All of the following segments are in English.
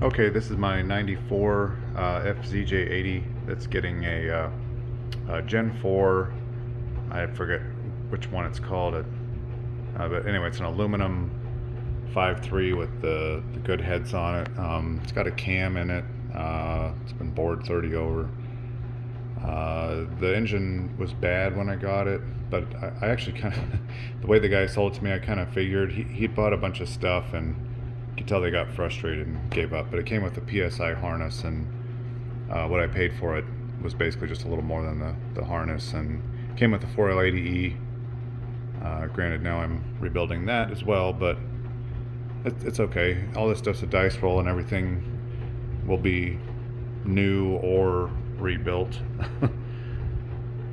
Okay, this is my 94 FZJ80 that's getting a Gen 4. I forget which one it's called, but anyway, it's an aluminum 5.3 with the good heads on it. It's got a cam in it. It's been bored 30 over. The engine was bad when I got it, but I actually kind of, the way the guy sold it to me, I kind of figured he bought a bunch of stuff and you could tell they got frustrated and gave up. But it came with a PSI harness, and what I paid for it was basically just a little more than the harness, and came with the 4L80E. Granted, now I'm rebuilding that as well, but it's okay. All this stuff's a dice roll, and everything will be new or rebuilt.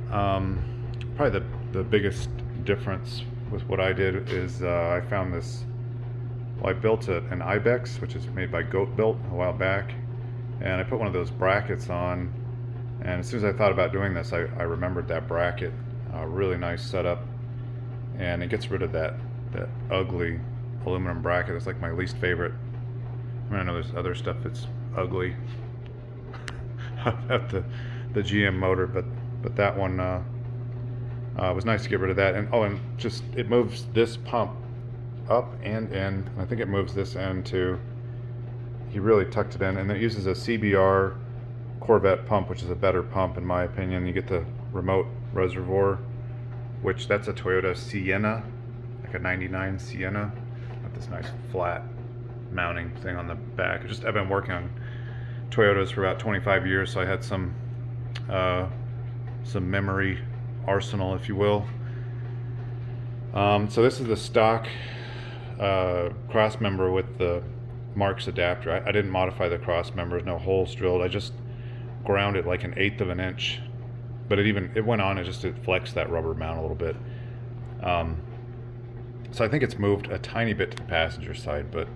Probably the biggest difference with what I did is I found this. Well, I built an Ibex, which is made by Goat Built, a while back, and I put one of those brackets on. And as soon as I thought about doing this, I remembered that bracket. Really nice setup, and it gets rid of that ugly aluminum bracket. It's like my least favorite. I mean, I know there's other stuff that's ugly about the GM motor, but that one was nice to get rid of that. And and just it moves this pump up and in. I think it moves this end too. He really tucked it in, and it uses a CBR Corvette pump, which is a better pump in my opinion. You get the remote reservoir, which that's a Toyota Sienna, like a 99 Sienna, with this nice flat mounting thing on the back. I've been working on Toyotas for about 25 years, so I had some memory arsenal, if you will. So this is the stock cross member with the Marks adapter. I didn't modify the cross members, no holes drilled. I just ground it like 1/8 of an inch, but it went on. It flexed that rubber mount a little bit. So I think it's moved a tiny bit to the passenger side, but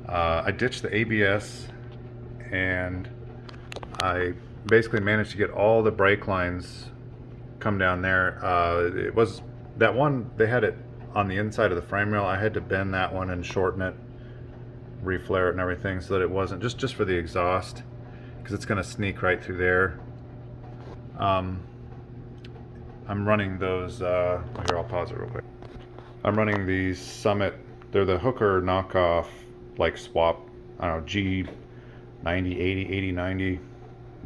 I ditched the ABS, and I basically managed to get all the brake lines come down there. It was that one, they had it on the inside of the frame rail. I had to bend that one and shorten it, reflare it and everything, so that it wasn't just for the exhaust, because it's going to sneak right through there. I'm running those here, I'll pause it real quick. I'm running these Summit. They're the Hooker knockoff, like swap, I don't know, G90, 80, 80, 90,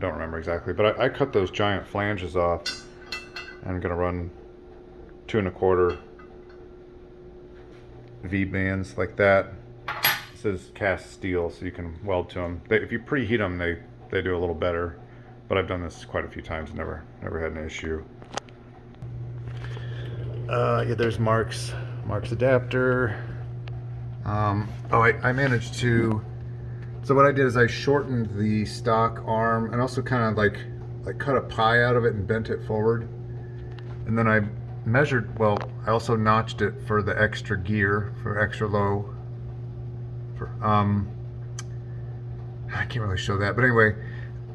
don't remember exactly, but I cut those giant flanges off. I'm going to run 2 1/4 V bands like that. It says cast steel, so you can weld to them. If you preheat them, they do a little better, but I've done this quite a few times, never had an issue. Yeah, there's Mark's adapter. I managed to, so what I did is I shortened the stock arm and also kind of like cut a pie out of it and bent it forward. And then I measured, I also notched it for the extra gear, for extra low. I can't really show that, but anyway,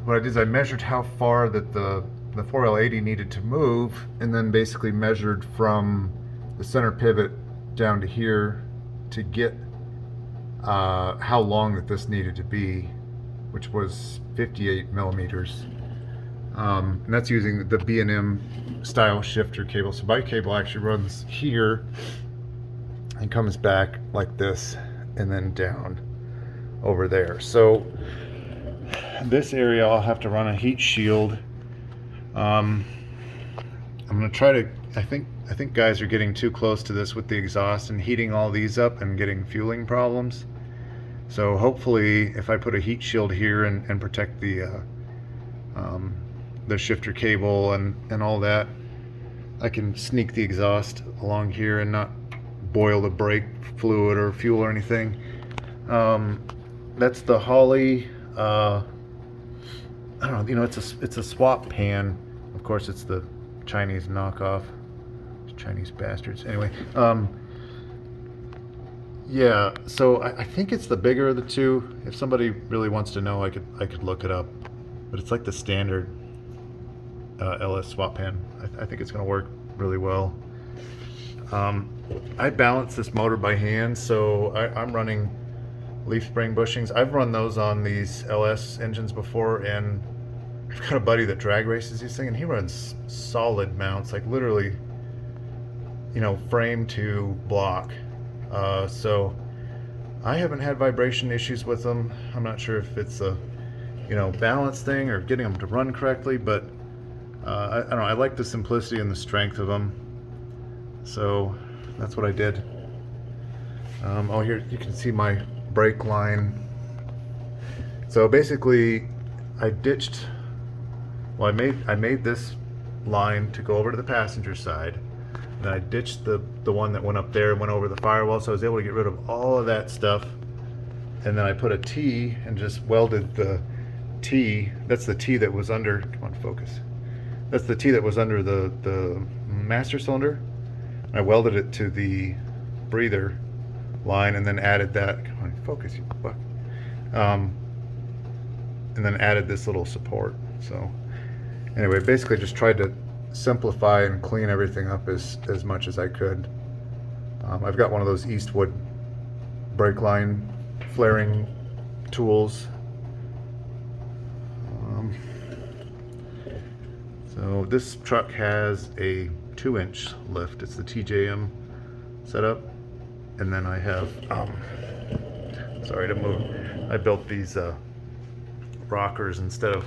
what I did is I measured how far that the 4L80 needed to move, and then basically measured from the center pivot down to here to get how long that this needed to be, which was 58 millimeters. And that's using the B&M style shifter cable. So my cable actually runs here and comes back like this and then down over there. So this area I'll have to run a heat shield. I'm gonna try to, I think guys are getting too close to this with the exhaust and heating all these up and getting fueling problems. So hopefully if I put a heat shield here and protect the shifter cable and all that, I can sneak the exhaust along here and not boil the brake fluid or fuel or anything. That's the Holley, I don't know, it's a swap pan. Of course it's the Chinese knockoff, Chinese bastards. Anyway, yeah, so I think it's the bigger of the two. If somebody really wants to know, I could look it up, but it's like the standard LS swap pan. I think it's going to work really well. I balance this motor by hand, so I'm running leaf spring bushings. I've run those on these LS engines before, and I've got a buddy that drag races these things, and he runs solid mounts, like literally, you know, frame to block. So I haven't had vibration issues with them. I'm not sure if it's a, you know, balance thing or getting them to run correctly, but I don't know. I like the simplicity and the strength of them. So that's what I did. Oh, here you can see my brake line. So basically, I ditched. Well, I made this line to go over to the passenger side. Then I ditched the one that went up there and went over the firewall, so I was able to get rid of all of that stuff. And then I put a T and just welded the T. That's the T that was under. Come on, focus. That's the T that was under the master cylinder. I welded it to the breather line and then added that. Come on, focus, you buck. And then added this little support. So anyway, basically just tried to simplify and clean everything up as much as I could. I've got one of those Eastwood brake line flaring tools. So this truck has a 2-inch lift. It's the TJM setup. And then I have, sorry to move, I built these rockers instead of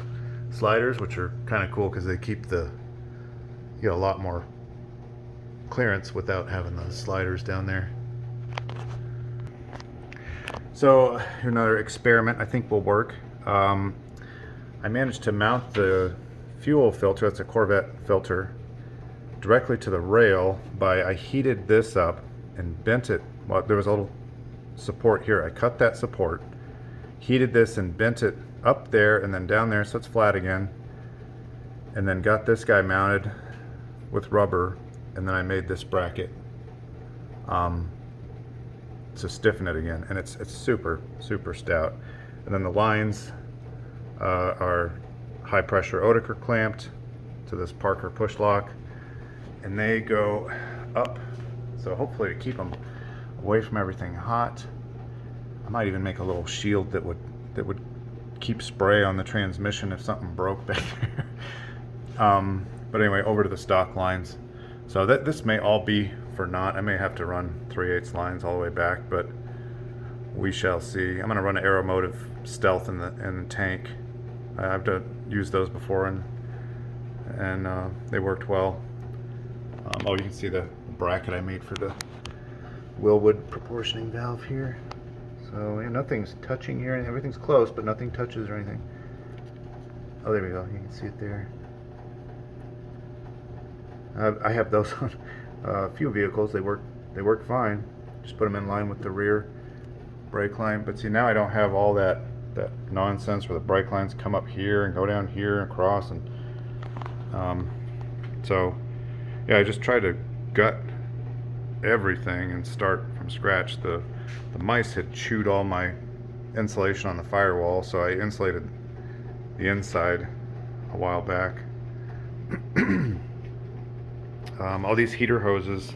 sliders, which are kind of cool because they keep you get a lot more clearance without having the sliders down there. So another experiment I think will work. I managed to mount the fuel filter, that's a Corvette filter, directly to the rail by, I heated this up and bent it. Well, there was a little support here. I cut that support, heated this and bent it up there and then down there so it's flat again, and then got this guy mounted with rubber, and then I made this bracket to stiffen it again, and it's super stout. And then the lines are high pressure Oetiker clamped to this Parker push lock, and they go up, so hopefully to keep them away from everything hot. I might even make a little shield that would keep spray on the transmission if something broke back there. But anyway, over to the stock lines. So this may all be for naught. I may have to run 3/8 lines all the way back, but we shall see. I'm going to run an Aeromotive Stealth in the tank. I've used those before, and they worked well. Oh, you can see the bracket I made for the Willwood proportioning valve here. So yeah, nothing's touching here. Everything's close, but nothing touches or anything. Oh, there we go. You can see it there. I have those on a few vehicles. They work fine. Just put them in line with the rear brake line. But see, now I don't have all that nonsense where the brake lines come up here and go down here and across, and so yeah, I just try to gut everything and start from scratch. The mice had chewed all my insulation on the firewall, so I insulated the inside a while back. All these heater hoses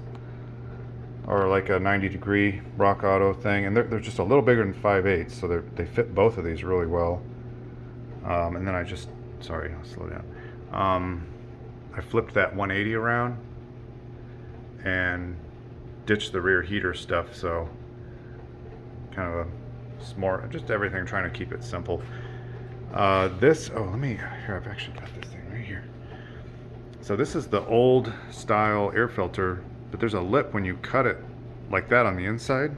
are like a 90-degree Rock Auto thing, and they're just a little bigger than 5/8, so they fit both of these really well. And then sorry, I'll slow down. I flipped that 180 around and ditched the rear heater stuff, so kind of a smart, just everything, trying to keep it simple. Here, I've actually got this thing right here. So this is the old style air filter, but there's a lip when you cut it like that on the inside,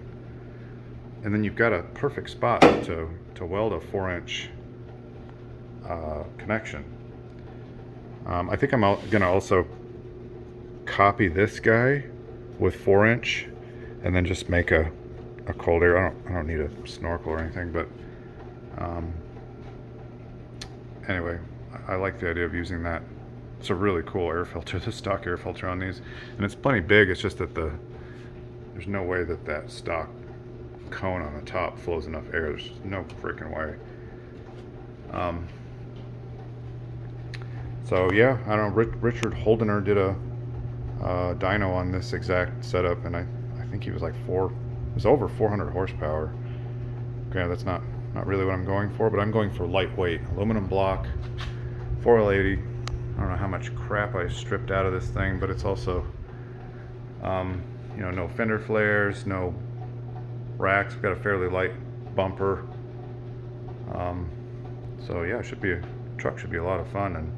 and then you've got a perfect spot to weld a 4-inch connection. I think I'm gonna also copy this guy with 4-inch, and then just make a cold air. I don't need a snorkel or anything, but anyway, I like the idea of using that. It's a really cool air filter, the stock air filter on these, and it's plenty big. It's just that there's no way that stock cone on the top flows enough air. There's no freaking way. So yeah, I don't know. Richard Holdener did a dyno on this exact setup, and I think he was like it was over 400 horsepower. Okay, that's not really what I'm going for, but I'm going for lightweight aluminum block 4L80. I don't know how much crap I stripped out of this thing, but it's also you know, no fender flares, no racks. We've got a fairly light bumper. So yeah, truck should be a lot of fun, and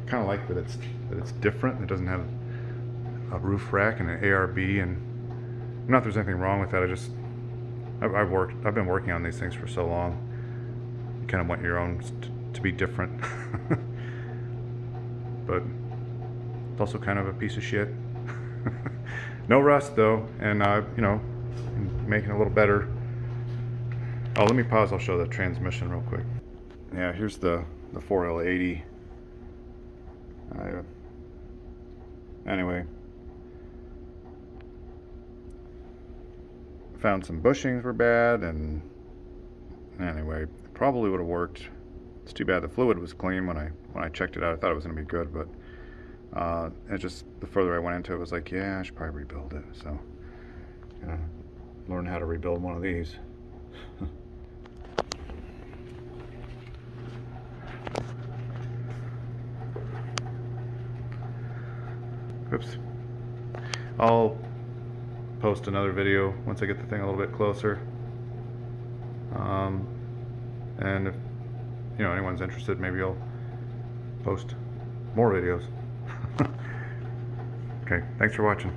I kind of like that it's different. It doesn't have a roof rack and an ARB, and not that there's anything wrong with that. I've been working on these things for so long. You kind of want your own to be different, but it's also kind of a piece of shit. No rust though, and you know, making it a little better. Oh, let me pause. I'll show the transmission real quick. Yeah, here's the 4L80. Anyway, found some bushings were bad, and anyway, probably would have worked. It's too bad the fluid was clean when I checked it out. I thought it was going to be good, but it just, the further I went into it, was like, yeah, I should probably rebuild it. So, learn how to rebuild one of these. Oops. I'll post another video once I get the thing a little bit closer. And if you know anyone's interested, maybe I'll post more videos. Okay, thanks for watching.